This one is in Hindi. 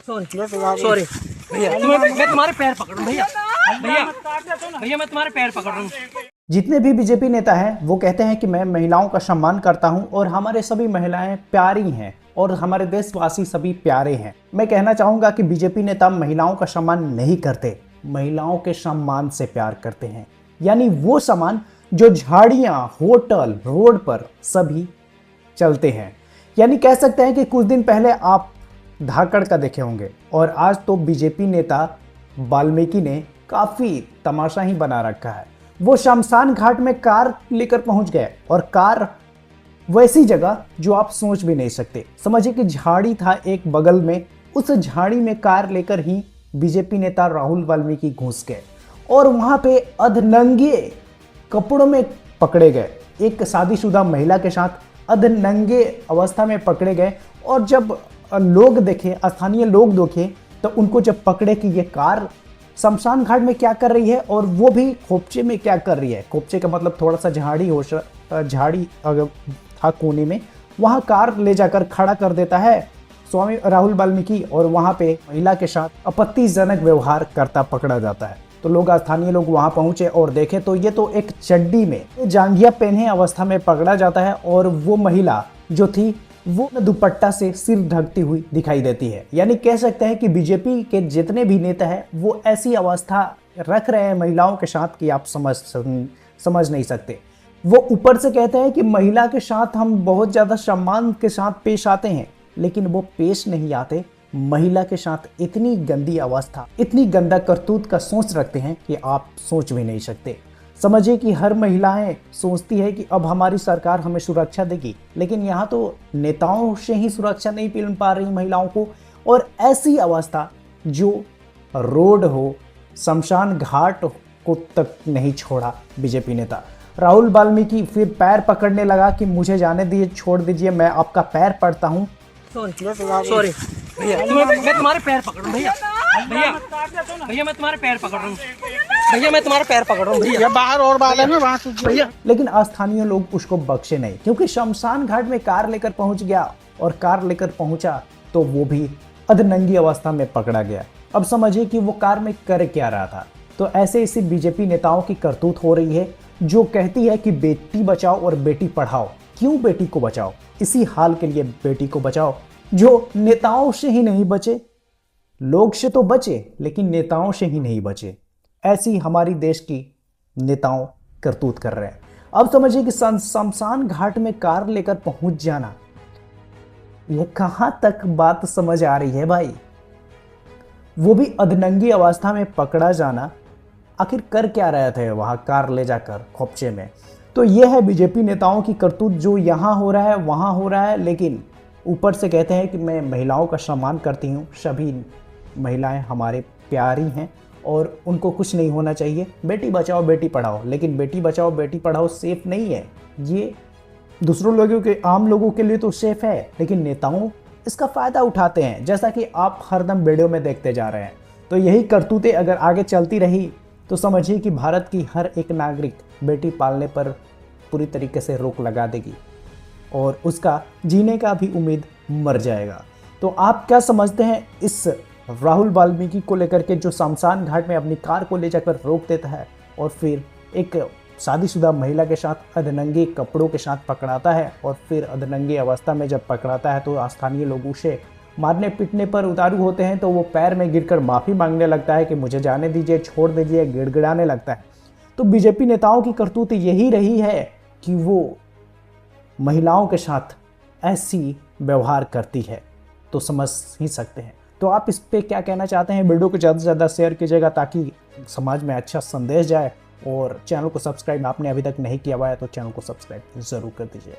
सॉरी सॉरी भैया, मैं तुम्हारे पैर पकड़ रहा हूँ भैया। भैया भैया मैं तुम्हारे पैर पकड़ रहा हूँ। जितने भी बीजेपी नेता हैं वो कहते हैं कि मैं महिलाओं का सम्मान करता हूं और हमारे सभी महिलाएं प्यारी हैं और हमारे देशवासी सभी प्यारे हैं। मैं कहना चाहूंगा कि बीजेपी नेता महिलाओं का सम्मान नहीं करते, महिलाओं के सम्मान से प्यार करते हैं। यानी वो सम्मान जो झाड़ियां, होटल, रोड पर सभी चलते हैं। यानी कह सकते हैं कि कुछ दिन पहले आप धाकड़ का देखे होंगे और आज तो बीजेपी नेता वाल्मीकि ने काफी तमाशा ही बना रखा है। वो शमशान घाट में कार लेकर पहुंच गए और कार वैसी जगह जो आप सोच भी नहीं सकते। समझिए कि झाड़ी था एक बगल में, उस झाड़ी में कार लेकर ही बीजेपी नेता राहुल वाल्मीकि घुस गए और वहां पे अधनंगे कपड़ों में पकड़े गए। एक शादीशुदा महिला के साथ अधनंगे अवस्था में पकड़े गए और जब लोग देखे, स्थानीय लोग देखे, तो उनको जब पकड़े कि ये कार शमशान घाट में क्या कर रही है और वो भी खोपचे में क्या कर रही है। खोपचे का मतलब थोड़ा सा झाड़ी अगर था कोने में, वहाँ कार ले जाकर खड़ा कर देता है स्वामी राहुल वाल्मीकि और वहाँ पे महिला के साथ आपत्तिजनक व्यवहार करता पकड़ा जाता है। तो लोग, स्थानीय लोग वहाँ पहुँचे और देखे तो ये तो एक चड्डी में जांघिया पहने अवस्था में पकड़ा जाता है और वो महिला जो थी वो दुपट्टा से सिर ढकती हुई दिखाई देती है। यानी कह सकते हैं कि बीजेपी के जितने भी नेता हैं वो ऐसी अवस्था रख रहे हैं महिलाओं के साथ कि आप समझ नहीं सकते। वो ऊपर से कहते हैं कि महिला के साथ हम बहुत ज़्यादा सम्मान के साथ पेश आते हैं, लेकिन वो पेश नहीं आते। महिला के साथ इतनी गंदी अवस्था, इतनी गंदा करतूत का सोच रखते हैं कि आप सोच भी नहीं सकते। समझिए कि हर महिलाएं सोचती है कि अब हमारी सरकार हमें सुरक्षा देगी, लेकिन यहाँ तो नेताओं से ही सुरक्षा नहीं मिल पा रही महिलाओं को। और ऐसी अवस्था जो रोड हो, शमशान घाट को तक नहीं छोड़ा बीजेपी नेता। राहुल वाल्मीकि फिर पैर पकड़ने लगा कि मुझे जाने दीजिए, छोड़ दीजिए, मैं आपका पैर पड़ता हूँ। सॉरी भैया, मैं तुम्हारे पैर पकड़ रहा हूँ भैया। भैया भैया मैं तुम्हारे पैर पकड़ रहा हूँ। भैया मैं तुम्हारे पैर पकड़ रहा हूँ भैया। बाहर और बाल है ना वहाँ से भैया। लेकिन स्थानीय लोग उसको बख्शे नहीं, क्योंकि शमशान घाट में कार लेकर पहुंच गया और कार लेकर पहुंचा तो वो भी अधनंगी अवस्था में पकड़ा गया। अब समझिए कि वो कार में कर क्या रहा था। तो ऐसे इसी बीजेपी नेताओं की करतूत हो रही है जो कहती है कि बेटी बचाओ और बेटी पढ़ाओ। क्यों बेटी को बचाओ? इसी हाल के लिए बेटी को बचाओ जो नेताओं से ही नहीं बचे। लोग से तो बचे लेकिन नेताओं से ही नहीं बचे। ऐसी हमारी देश की नेताओं करतूत कर रहे हैं। अब समझिए कि शमशान घाट में कार लेकर पहुंच जाना, यह कहां तक बात समझ आ रही है भाई? वो भी अधनंगी अवस्था में पकड़ा जाना। आखिर कर क्या रहे थे वहां कार ले जाकर खोपचे में? तो यह है बीजेपी नेताओं की करतूत, जो यहां हो रहा है वहां हो रहा है, लेकिन ऊपर से कहते हैं कि मैं महिलाओं का सम्मान करती हूँ, सभी महिलाएं हमारे प्यारी हैं और उनको कुछ नहीं होना चाहिए। बेटी बचाओ बेटी पढ़ाओ, लेकिन बेटी बचाओ बेटी पढ़ाओ सेफ नहीं है। ये दूसरों लोगों के, आम लोगों के लिए तो सेफ है, लेकिन नेताओं इसका फ़ायदा उठाते हैं, जैसा कि आप हरदम वीडियो में देखते जा रहे हैं। तो यही करतूतें अगर आगे चलती रही तो समझिए कि भारत की हर एक नागरिक बेटी पालने पर पूरी तरीके से रोक लगा देगी और उसका जीने का भी उम्मीद मर जाएगा। तो आप क्या समझते हैं इस राहुल वाल्मीकि को लेकर के, जो शमशान घाट में अपनी कार को ले जाकर रोक देता है और फिर एक शादीशुदा महिला के साथ अधनंगे कपड़ों के साथ पकड़ाता है और फिर अधनंगे अवस्था में जब पकड़ाता है तो स्थानीय लोग उसे मारने पीटने पर उतारू होते हैं, तो वो पैर में गिरकर माफ़ी मांगने लगता है कि मुझे जाने दीजिए, छोड़ दीजिए, गिड़गिड़ाने लगता है। तो बीजेपी नेताओं की करतूत यही रही है कि वो महिलाओं के साथ ऐसी व्यवहार करती है, तो समझ ही सकते हैं। तो आप इस पे क्या कहना चाहते हैं? वीडियो को ज़्यादा से ज़्यादा शेयर कीजिएगा ताकि समाज में अच्छा संदेश जाए, और चैनल को सब्सक्राइब आपने अभी तक नहीं किया हुआ है तो चैनल को सब्सक्राइब ज़रूर कर दीजिए।